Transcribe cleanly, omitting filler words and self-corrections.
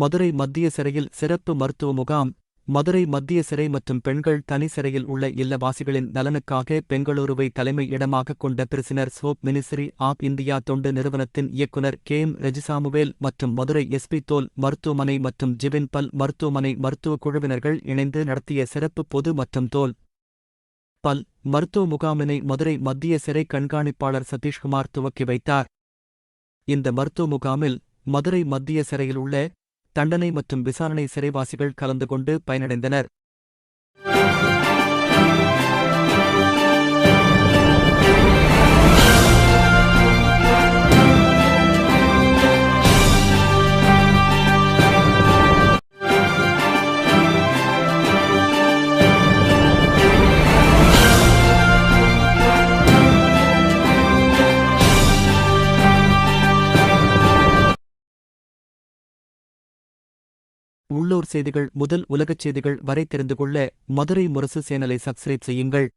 மதுரை மத்திய சிறையில் சிறப்பு மருத்துவ முகாம். மதுரை மத்திய சிறை மற்றும் பெண்கள் தனி சிறையில் உள்ள இல்லவாசிகளின் நலனுக்காக பெங்களூருவை தலைமை இடமாகக் கொண்ட பிரிசினர்ஸ் ஹோப் மினிஸ்ட்ரி ஆப் இந்தியா தொண்டு நிறுவனத்தின் இயக்குநர் எம் ரெஜிசாமுவேல் மற்றும் மதுரை எஸ்பி தோல் மருத்துவமனை மற்றும் ஜிவின் பல் மருத்துவமனை மருத்துவக் குழுவினர்கள் இணைந்து நடத்திய சிறப்பு பொது மற்றும் தோல் பல் மருத்துவ முகாமினை மதுரை மத்திய சிறை கண்காணிப்பாளர் சதீஷ்குமார் துவக்கி வைத்தார். இந்த மருத்துவ முகாமில் மதுரை மத்திய சிறையில் உள்ள தண்டனை மற்றும் விசாரணை சிறைவாசிகள் கலந்து கொண்டு பயனடைந்தனர். உள்ளூர் செய்திகள் முதல் உலகச் செய்திகள் வரை தெரிந்து கொள்ள மதுரை முரசு சேனலை சப்ஸ்கிரைப் செய்யுங்கள்.